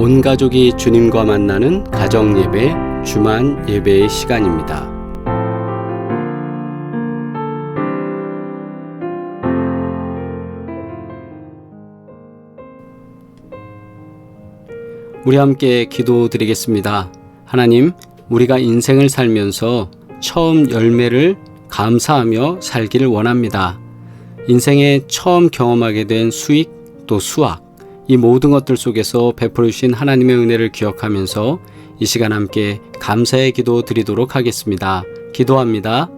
온 가족이 주님과 만나는 가정예배, 주만 예배의 시간입니다. 우리 함께 기도드리겠습니다. 하나님, 우리가 인생을 살면서 처음 열매를 감사하며 살기를 원합니다. 인생에 처음 경험하게 된 수익 또 수확, 이 모든 것들 속에서 베풀어 주신 하나님의 은혜를 기억하면서 이 시간 함께 감사의 기도 드리도록 하겠습니다. 기도합니다.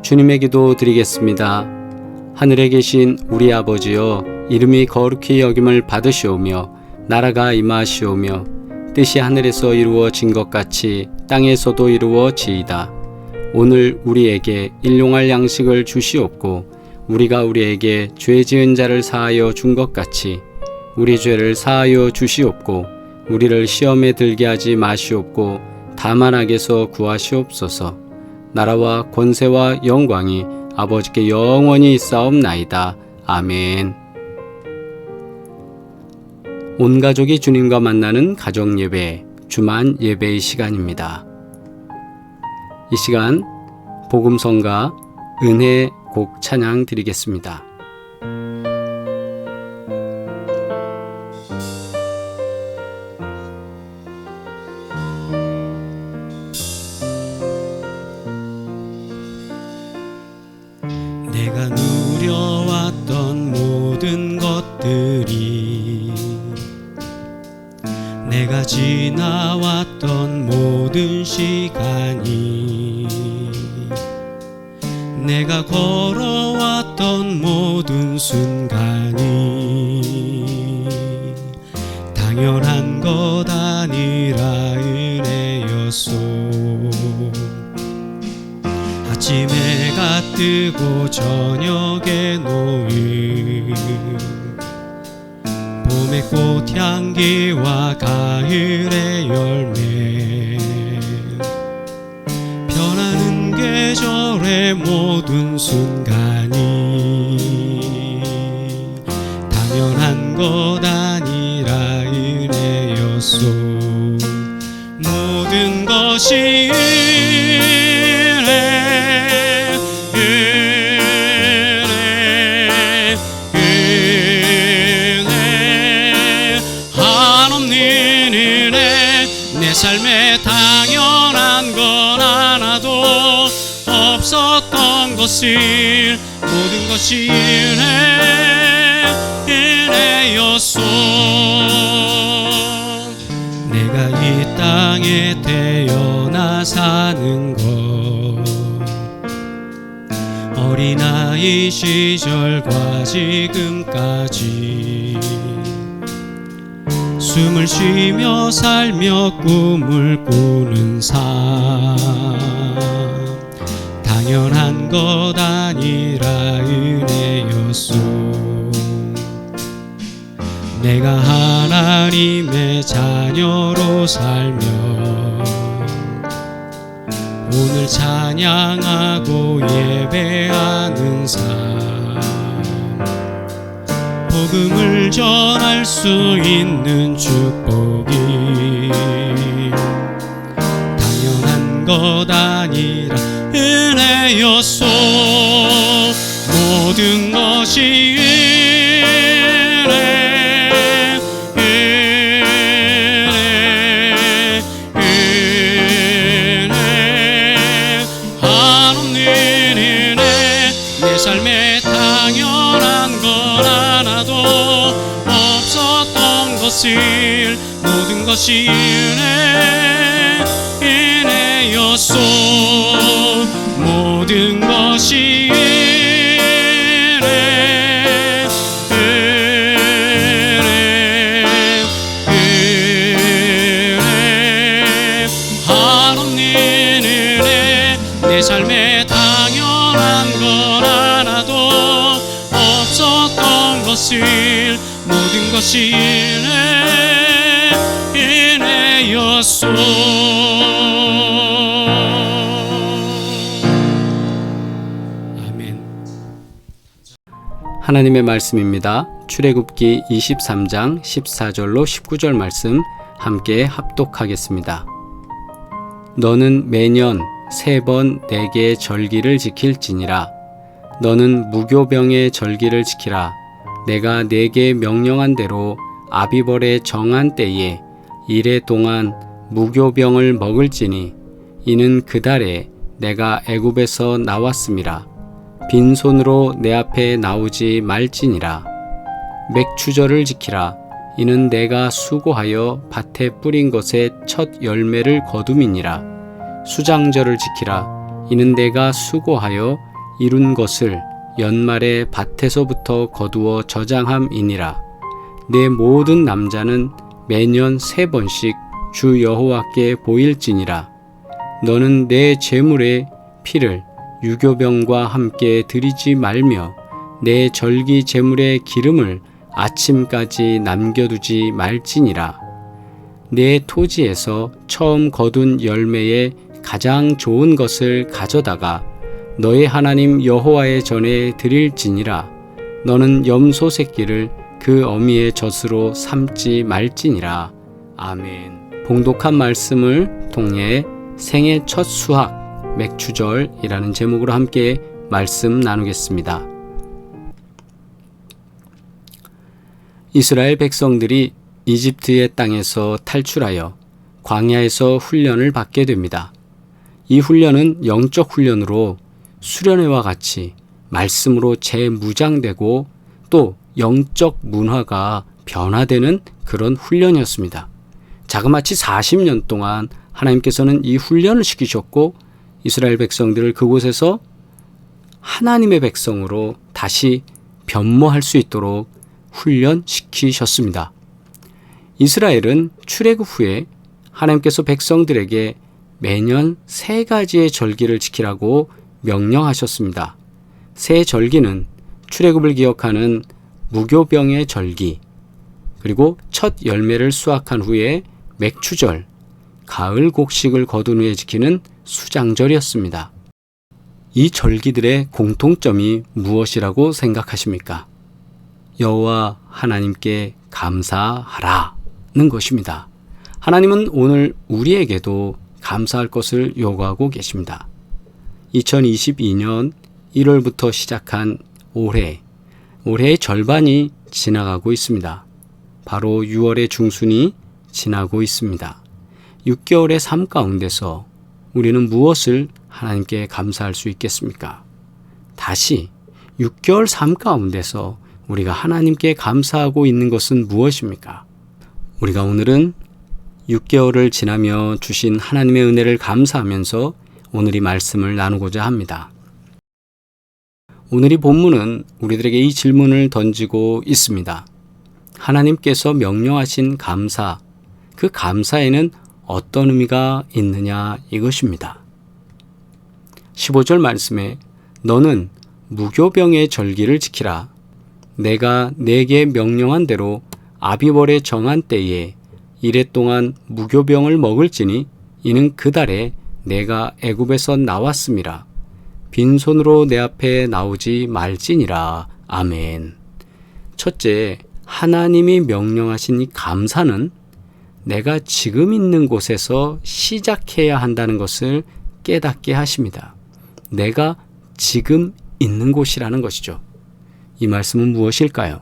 주님의 기도 드리겠습니다. 하늘에 계신 우리 아버지여, 이름이 거룩히 여김을 받으시오며 나라가 임하시오며 뜻이 하늘에서 이루어진 것 같이 땅에서도 이루어지이다. 오늘 우리에게 일용할 양식을 주시옵고 우리가 우리에게 죄 지은 자를 사하여 준 것 같이 우리 죄를 사하여 주시옵고 우리를 시험에 들게 하지 마시옵고 다만 악에서 구하시옵소서. 나라와 권세와 영광이 아버지께 영원히 있사옵나이다. 아멘. 온 가족이 주님과 만나는 가정예배, 주만 예배의 시간입니다. 이 시간 복음성가 은혜 곡 찬양 드리겠습니다. 내가 누려왔던 모든 것들이, 내가 지나왔던 모든 시간이, 내가 걸어왔던 모든 순간이 그리고 저녁의 노을, 봄의 꽃향기와 가을의 열매, 변하는 계절의 모든 순간이 당연한 것 아니라 은혜였소. 모든 것이 은혜, 은혜, 은혜, 한없는 은혜. 내 삶에 당연한 건 하나도 없었던 것을 모든 것이 은혜, 은혜였소. 내가 이 땅에 태어나 사는 것, 어린아이 시절과 지금까지 숨을 쉬며 살며 꿈을 꾸는 삶, 당연한 것 아니라 은혜였소. 내가 하나님의 자녀로 살며 오늘 찬양하고 예배하는 삶, 복음을 전할 수 있는 축복이 당연한 것 아니라 은혜였소. 모든 것이 은혜, 은혜, 은혜, 한없는 은혜. 내 삶에 당연한 건 하나도 없었던 것을 모든 것이 은혜, 은혜였소. 모든 것이 은혜, 은혜, 은혜, 한없는 은혜. 내 삶에 당연한 건 하나도 없었던 것을 모든 것이 은혜, 은혜였소. 아멘. 하나님의 말씀입니다. 출애굽기 23장 14절로 19절 말씀 함께 합독하겠습니다. 너는 매년 3번 내게 절기를 지킬지니라. 너는 무교병의 절기를 지키라. 내가 내게 명령한 대로 아비벌의 정한 때에 이래 동안 무교병을 먹을지니 이는 그 달에 내가 애굽에서 나왔음이라. 빈손으로 내 앞에 나오지 말지니라. 맥추절을 지키라. 이는 내가 수고하여 밭에 뿌린 것의 첫 열매를 거둠이니라. 수장절을 지키라. 이는 내가 수고하여 이룬 것을 연말에 밭에서부터 거두어 저장함이니라. 내 모든 남자는 매년 3번씩 주 여호와께 보일지니라. 너는 내 제물의 피를 유교병과 함께 드리지 말며 내 절기 제물의 기름을 아침까지 남겨두지 말지니라. 내 토지에서 처음 거둔 열매의 가장 좋은 것을 가져다가 너의 하나님 여호와의 전에 드릴지니라. 너는 염소 새끼를 그 어미의 젖으로 삼지 말지니라. 아멘. 봉독한 말씀을 통해 생애 첫 수확 맥추절이라는 제목으로 함께 말씀 나누겠습니다. 이스라엘 백성들이 이집트의 땅에서 탈출하여 광야에서 훈련을 받게 됩니다. 이 훈련은 영적 훈련으로 수련회와 같이 말씀으로 재무장되고 또 영적 문화가 변화되는 그런 훈련이었습니다. 자그마치 40년 동안 하나님께서는 이 훈련을 시키셨고 이스라엘 백성들을 그곳에서 하나님의 백성으로 다시 변모할 수 있도록 훈련시키셨습니다. 이스라엘은 출애굽 후에 하나님께서 백성들에게 매년 3가지의 절기를 지키라고 명령하셨습니다. 새 절기는 출애굽을 기억하는 무교병의 절기, 그리고 첫 열매를 수확한 후에 맥추절, 가을 곡식을 거둔 후에 지키는 수장절이었습니다. 이 절기들의 공통점이 무엇이라고 생각하십니까? 여호와 하나님께 감사하라는 것입니다. 하나님은 오늘 우리에게도 감사할 것을 요구하고 계십니다. 2022년 1월부터 시작한 올해의 절반이 지나가고 있습니다. 바로 6월의 중순이 지나고 있습니다. 6개월의 삶 가운데서 우리는 무엇을 하나님께 감사할 수 있겠습니까? 다시 6개월 삶 가운데서 우리가 하나님께 감사하고 있는 것은 무엇입니까? 우리가 오늘은 6개월을 지나며 주신 하나님의 은혜를 감사하면서 오늘 이 말씀을 나누고자 합니다. 오늘 이 본문은 우리들에게 이 질문을 던지고 있습니다. 하나님께서 명령하신 감사, 그 감사에는 어떤 의미가 있느냐 이것입니다. 15절 말씀에 너는 무교병의 절기를 지키라. 내가 네게 명령한 대로 아비월에 정한 때에 이래 동안 무교병을 먹을지니 이는 그 달에 내가 애굽에서 나왔음이라. 빈손으로 내 앞에 나오지 말지니라. 아멘. 첫째, 하나님이 명령하신 이 감사는 내가 지금 있는 곳에서 시작해야 한다는 것을 깨닫게 하십니다. 내가 지금 있는 곳이라는 것이죠. 이 말씀은 무엇일까요?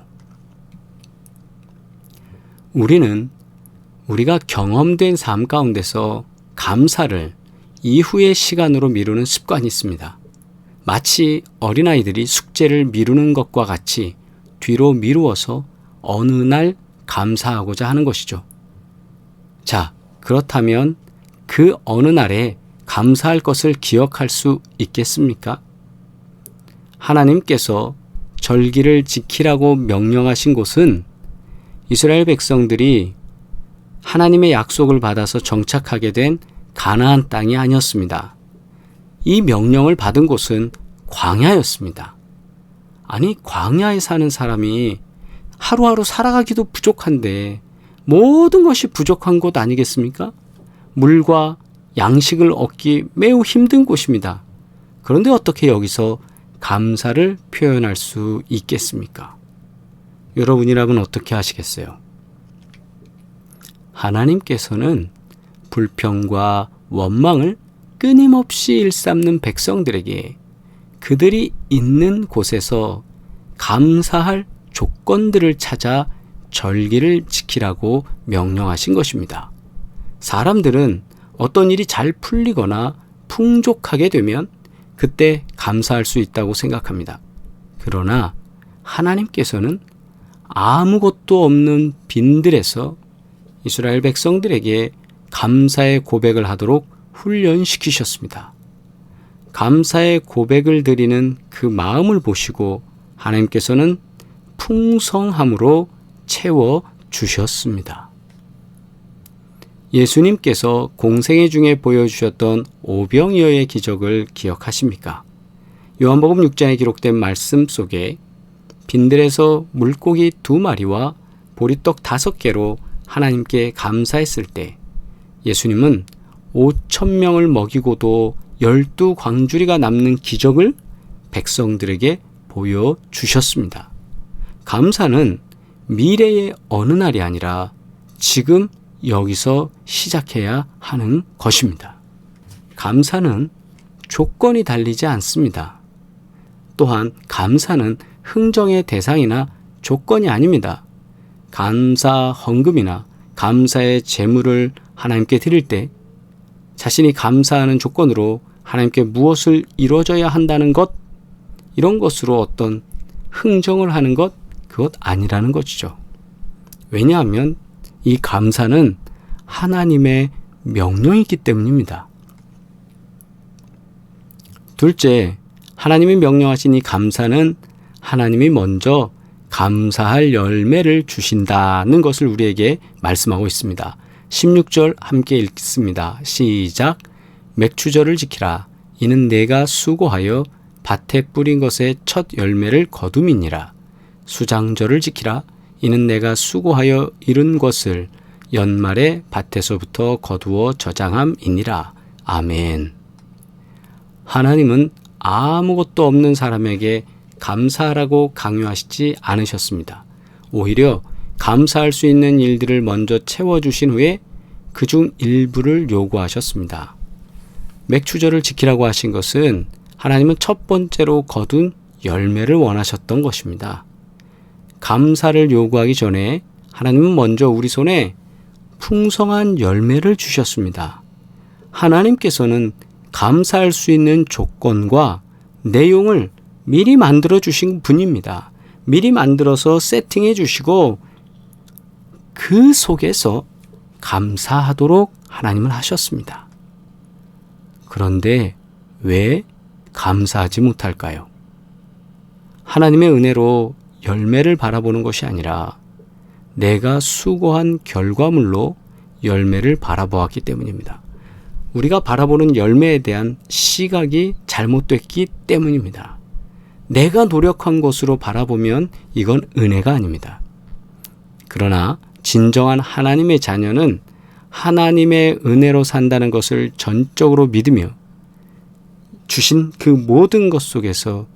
우리가 경험된 삶 가운데서 감사를 이후의 시간으로 미루는 습관이 있습니다. 마치 어린아이들이 숙제를 미루는 것과 같이 뒤로 미루어서 어느 날 감사하고자 하는 것이죠. 자, 그렇다면 그 어느 날에 감사할 것을 기억할 수 있겠습니까? 하나님께서 절기를 지키라고 명령하신 곳은 이스라엘 백성들이 하나님의 약속을 받아서 정착하게 된 가나안 땅이 아니었습니다. 이 명령을 받은 곳은 광야였습니다. 아니, 광야에 사는 사람이 하루하루 살아가기도 부족한데 모든 것이 부족한 곳 아니겠습니까? 물과 양식을 얻기 매우 힘든 곳입니다. 그런데 어떻게 여기서 감사를 표현할 수 있겠습니까? 여러분이라면 어떻게 하시겠어요? 하나님께서는 불평과 원망을 끊임없이 일삼는 백성들에게 그들이 있는 곳에서 감사할 조건들을 찾아 절기를 지키라고 명령하신 것입니다. 사람들은 어떤 일이 잘 풀리거나 풍족하게 되면 그때 감사할 수 있다고 생각합니다. 그러나 하나님께서는 아무것도 없는 빈들에서 이스라엘 백성들에게 감사의 고백을 하도록 훈련시키셨습니다. 감사의 고백을 드리는 그 마음을 보시고 하나님께서는 풍성함으로 채워 주셨습니다. 예수님께서 공생애 중에 보여주셨던 오병이어의 기적을 기억하십니까? 요한복음 6장에 기록된 말씀 속에 빈들에서 물고기 2마리와 보리떡 5개로 하나님께 감사했을 때 예수님은 5,000명을 먹이고도 12광주리가 남는 기적을 백성들에게 보여주셨습니다. 감사는 미래의 어느 날이 아니라 지금 여기서 시작해야 하는 것입니다. 감사는 조건이 달리지 않습니다. 또한 감사는 흥정의 대상이나 조건이 아닙니다. 감사 헌금이나 감사의 제물을 하나님께 드릴 때 자신이 감사하는 조건으로 하나님께 무엇을 이루어져야 한다는 것, 이런 것으로 어떤 흥정을 하는 것, 그것 아니라는 것이죠. 왜냐하면 이 감사는 하나님의 명령이기 때문입니다. 둘째, 하나님이 명령하신 이 감사는 하나님이 먼저 감사할 열매를 주신다는 것을 우리에게 말씀하고 있습니다. 16절 함께 읽습니다. 시작. 맥추절을 지키라. 이는 내가 수고하여 밭에 뿌린 것의 첫 열매를 거둠이니라. 수장절을 지키라. 이는 내가 수고하여 이룬 것을 연말에 밭에서부터 거두어 저장함이니라. 아멘. 하나님은 아무것도 없는 사람에게 감사하라고 강요하시지 않으셨습니다. 오히려 감사할 수 있는 일들을 먼저 채워주신 후에 그중 일부를 요구하셨습니다. 맥추절을 지키라고 하신 것은 하나님은 첫 번째로 거둔 열매를 원하셨던 것입니다. 감사를 요구하기 전에 하나님은 먼저 우리 손에 풍성한 열매를 주셨습니다. 하나님께서는 감사할 수 있는 조건과 내용을 미리 만들어 주신 분입니다. 미리 만들어서 세팅해 주시고 그 속에서 감사하도록 하나님은 하셨습니다. 그런데 왜 감사하지 못할까요? 하나님의 은혜로 열매를 바라보는 것이 아니라 내가 수고한 결과물로 열매를 바라보았기 때문입니다. 우리가 바라보는 열매에 대한 시각이 잘못됐기 때문입니다. 내가 노력한 것으로 바라보면 이건 은혜가 아닙니다. 그러나 진정한 하나님의 자녀는 하나님의 은혜로 산다는 것을 전적으로 믿으며 주신 그 모든 것 속에서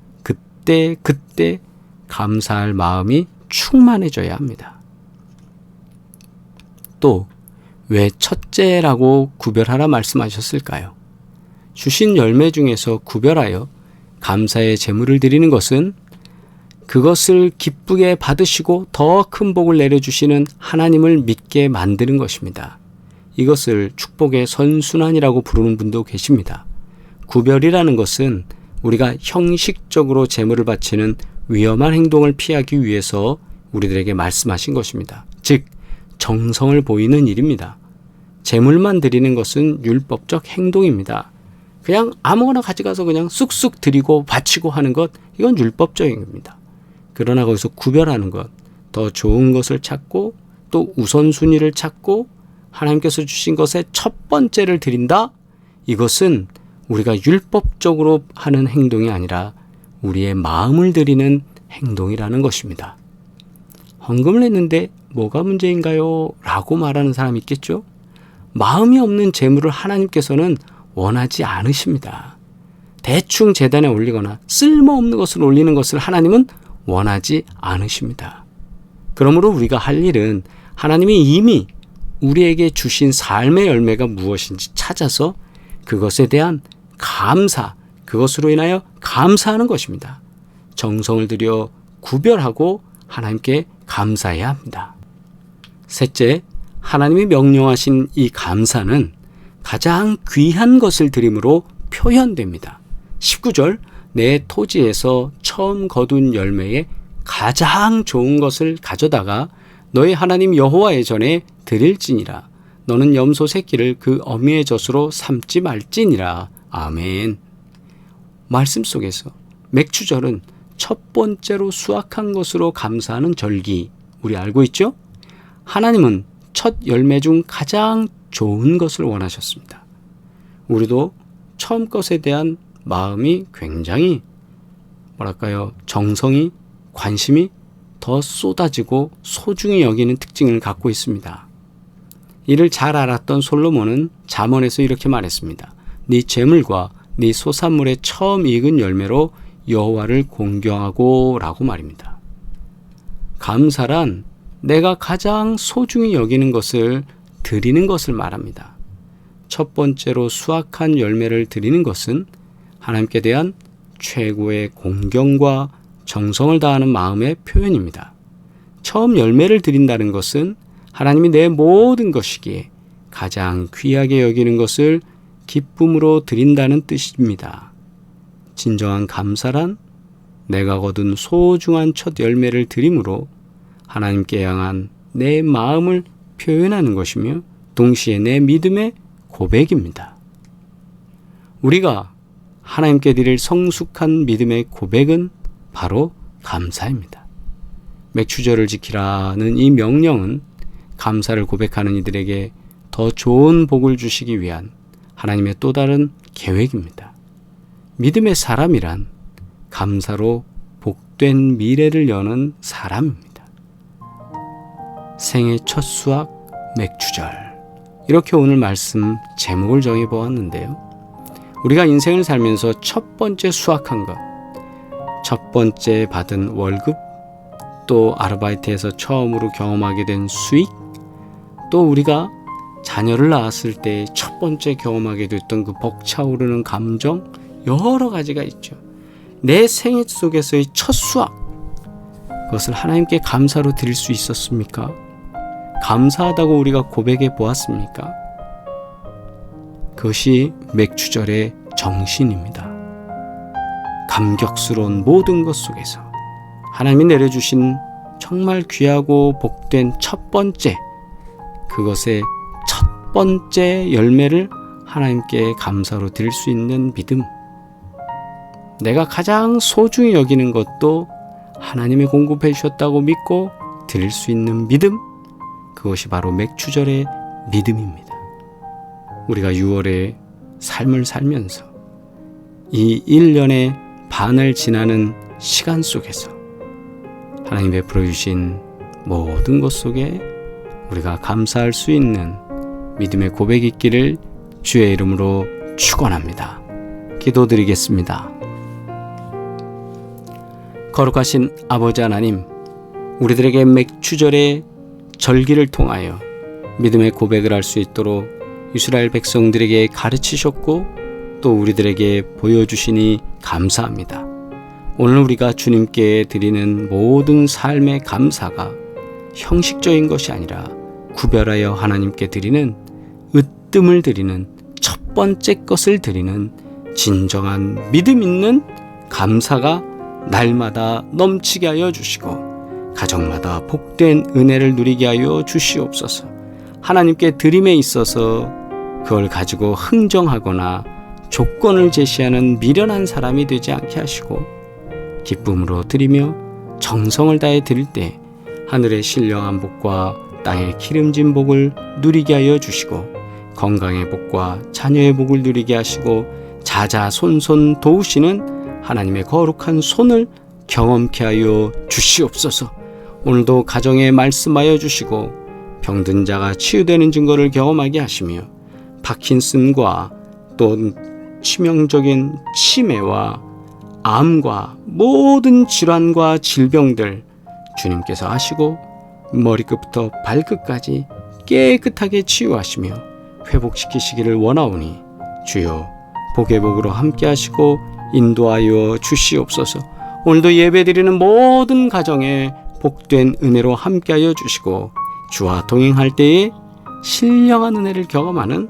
그때 감사할 마음이 충만해져야 합니다. 또 왜 첫째라고 구별하라 말씀하셨을까요? 주신 열매 중에서 구별하여 감사의 제물을 드리는 것은 그것을 기쁘게 받으시고 더 큰 복을 내려주시는 하나님을 믿게 만드는 것입니다. 이것을 축복의 선순환이라고 부르는 분도 계십니다. 구별이라는 것은 우리가 형식적으로 제물을 바치는 위험한 행동을 피하기 위해서 우리들에게 말씀하신 것입니다. 즉 정성을 보이는 일입니다. 제물만 드리는 것은 율법적 행동입니다. 그냥 아무거나 가져가서 그냥 쑥쑥 드리고 바치고 하는 것, 이건 율법적인 겁니다. 그러나 거기서 구별하는 것, 더 좋은 것을 찾고 또 우선순위를 찾고 하나님께서 주신 것의 첫 번째를 드린다? 이것은 우리가 율법적으로 하는 행동이 아니라 우리의 마음을 드리는 행동이라는 것입니다. 헌금을 했는데 뭐가 문제인가요? 라고 말하는 사람이 있겠죠? 마음이 없는 재물을 하나님께서는 원하지 않으십니다. 대충 제단에 올리거나 쓸모없는 것을 올리는 것을 하나님은 원하지 않으십니다. 그러므로 우리가 할 일은 하나님이 이미 우리에게 주신 삶의 열매가 무엇인지 찾아서 그것에 대한 감사, 그것으로 인하여 감사하는 것입니다. 정성을 들여 구별하고 하나님께 감사해야 합니다. 셋째, 하나님이 명령하신 이 감사는 가장 귀한 것을 드림으로 표현됩니다. 19절, 내 토지에서 처음 거둔 열매에 가장 좋은 것을 가져다가 너희 하나님 여호와의 전에 드릴지니라. 너는 염소 새끼를 그 어미의 젖으로 삼지 말지니라. 아멘. 말씀 속에서 맥추절은 첫 번째로 수확한 것으로 감사하는 절기, 우리 알고 있죠? 하나님은 첫 열매 중 가장 좋은 것을 원하셨습니다. 우리도 처음 것에 대한 마음이 굉장히 정성이, 관심이 더 쏟아지고 소중히 여기는 특징을 갖고 있습니다. 이를 잘 알았던 솔로몬은 잠언에서 이렇게 말했습니다. 네 재물과 네 소산물의 처음 익은 열매로 여호와를 공경하고 라고 말입니다. 감사란 내가 가장 소중히 여기는 것을 드리는 것을 말합니다. 첫 번째로 수확한 열매를 드리는 것은 하나님께 대한 최고의 공경과 정성을 다하는 마음의 표현입니다. 처음 열매를 드린다는 것은 하나님이 내 모든 것이기에 가장 귀하게 여기는 것을 기쁨으로 드린다는 뜻입니다. 진정한 감사란 내가 거둔 소중한 첫 열매를 드림으로 하나님께 향한 내 마음을 표현하는 것이며 동시에 내 믿음의 고백입니다. 우리가 하나님께 드릴 성숙한 믿음의 고백은 바로 감사입니다. 맥추절을 지키라는 이 명령은 감사를 고백하는 이들에게 더 좋은 복을 주시기 위한 하나님의 또 다른 계획입니다. 믿음의 사람이란 감사로 복된 미래를 여는 사람입니다. 생애 첫 수확 맥추절. 이렇게 오늘 말씀 제목을 정해보았는데요. 우리가 인생을 살면서 첫 번째 수확한 것, 첫 번째 받은 월급, 또 아르바이트에서 처음으로 경험하게 된 수익, 또 우리가 자녀를 낳았을 때 첫 번째 경험하게 됐던 그 벅차오르는 감정, 여러 가지가 있죠. 내 생애 속에서의 첫 수확, 그것을 하나님께 감사로 드릴 수 있었습니까? 감사하다고 우리가 고백해 보았습니까? 그것이 맥추절의 정신입니다. 감격스러운 모든 것 속에서 하나님이 내려주신 정말 귀하고 복된 첫 번째, 그것의 첫 번째 열매를 하나님께 감사로 드릴 수 있는 믿음, 내가 가장 소중히 여기는 것도 하나님이 공급해 주셨다고 믿고 드릴 수 있는 믿음, 그것이 바로 맥추절의 믿음입니다. 우리가 6월에 삶을 살면서 이 1년의 반을 지나는 시간 속에서 하나님 베풀어 주신 모든 것 속에 우리가 감사할 수 있는 믿음의 고백이 있기를 주의 이름으로 축원합니다. 기도드리겠습니다. 거룩하신 아버지 하나님, 우리들에게 맥추절의 절기를 통하여 믿음의 고백을 할 수 있도록 이스라엘 백성들에게 가르치셨고 또 우리들에게 보여주시니 감사합니다. 오늘 우리가 주님께 드리는 모든 삶의 감사가 형식적인 것이 아니라 구별하여 하나님께 드리는, 으뜸을 드리는, 첫 번째 것을 드리는 진정한 믿음 있는 감사가 날마다 넘치게 하여 주시고 가정마다 복된 은혜를 누리게 하여 주시옵소서. 하나님께 드림에 있어서 그걸 가지고 흥정하거나 조건을 제시하는 미련한 사람이 되지 않게 하시고 기쁨으로 드리며 정성을 다해 드릴 때 하늘의 신령한 복과 땅의 기름진 복을 누리게 하여 주시고 건강의 복과 자녀의 복을 누리게 하시고 자자손손 도우시는 하나님의 거룩한 손을 경험케 하여 주시옵소서. 오늘도 가정에 말씀하여 주시고 병든 자가 치유되는 증거를 경험하게 하시며 파킨슨과 또 치명적인 치매와 암과 모든 질환과 질병들 주님께서 하시고 머리끝부터 발끝까지 깨끗하게 치유하시며 회복시키시기를 원하오니 주여 복의 복으로 함께 하시고 인도하여 주시옵소서. 오늘도 예배드리는 모든 가정에 복된 은혜로 함께하여 주시고 주와 동행할 때에 신령한 은혜를 경험하는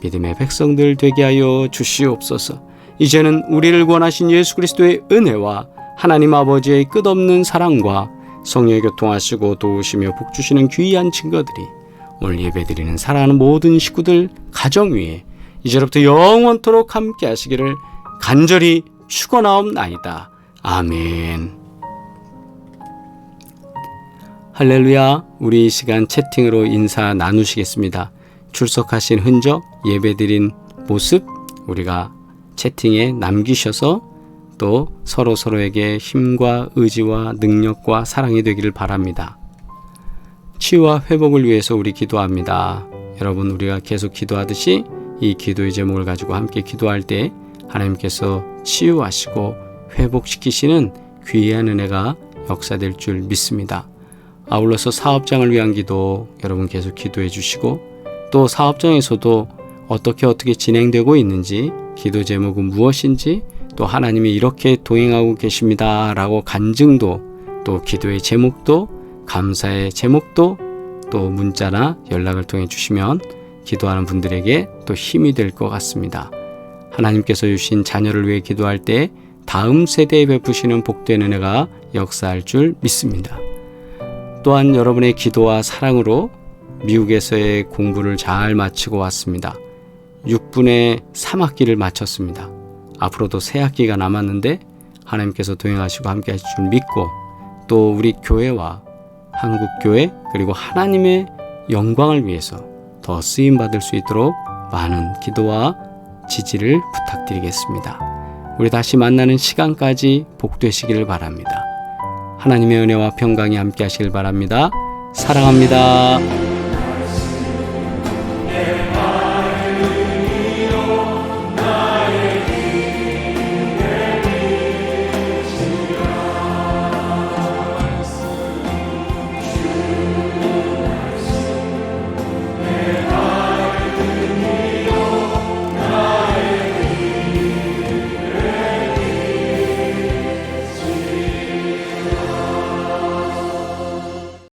믿음의 백성들 되게 하여 주시옵소서. 이제는 우리를 구원하신 예수 그리스도의 은혜와 하나님 아버지의 끝없는 사랑과 성령의 교통하시고 도우시며 복주시는 귀한 증거들이 오늘 예배드리는 사랑하는 모든 식구들 가정 위에 이제부터 영원토록 함께 하시기를 간절히 축원하옵나이다. 아멘. 할렐루야. 우리 이 시간 채팅으로 인사 나누시겠습니다. 출석하신 흔적, 예배드린 모습 우리가 채팅에 남기셔서 또 서로에게 힘과 의지와 능력과 사랑이 되기를 바랍니다. 치유와 회복을 위해서 우리 기도합니다. 여러분, 우리가 계속 기도하듯이 이 기도의 제목을 가지고 함께 기도할 때 하나님께서 치유하시고 회복시키시는 귀한 은혜가 역사될 줄 믿습니다. 아울러서 사업장을 위한 기도 여러분 계속 기도해 주시고 또 사업장에서도 어떻게 진행되고 있는지, 기도 제목은 무엇인지, 또 하나님이 이렇게 동행하고 계십니다 라고 간증도, 또 기도의 제목도, 감사의 제목도 또 문자나 연락을 통해 주시면 기도하는 분들에게 또 힘이 될 것 같습니다. 하나님께서 주신 자녀를 위해 기도할 때 다음 세대에 베푸시는 복된 은혜가 역사할 줄 믿습니다. 또한 여러분의 기도와 사랑으로 미국에서의 공부를 잘 마치고 왔습니다. 6분의 3학기를 마쳤습니다. 앞으로도 3학기가 남았는데 하나님께서 동행하시고 함께 하실 줄 믿고 또 우리 교회와 한국교회 그리고 하나님의 영광을 위해서 더 쓰임받을 수 있도록 많은 기도와 지지를 부탁드리겠습니다. 우리 다시 만나는 시간까지 복되시기를 바랍니다. 하나님의 은혜와 평강이 함께 하시길 바랍니다. 사랑합니다.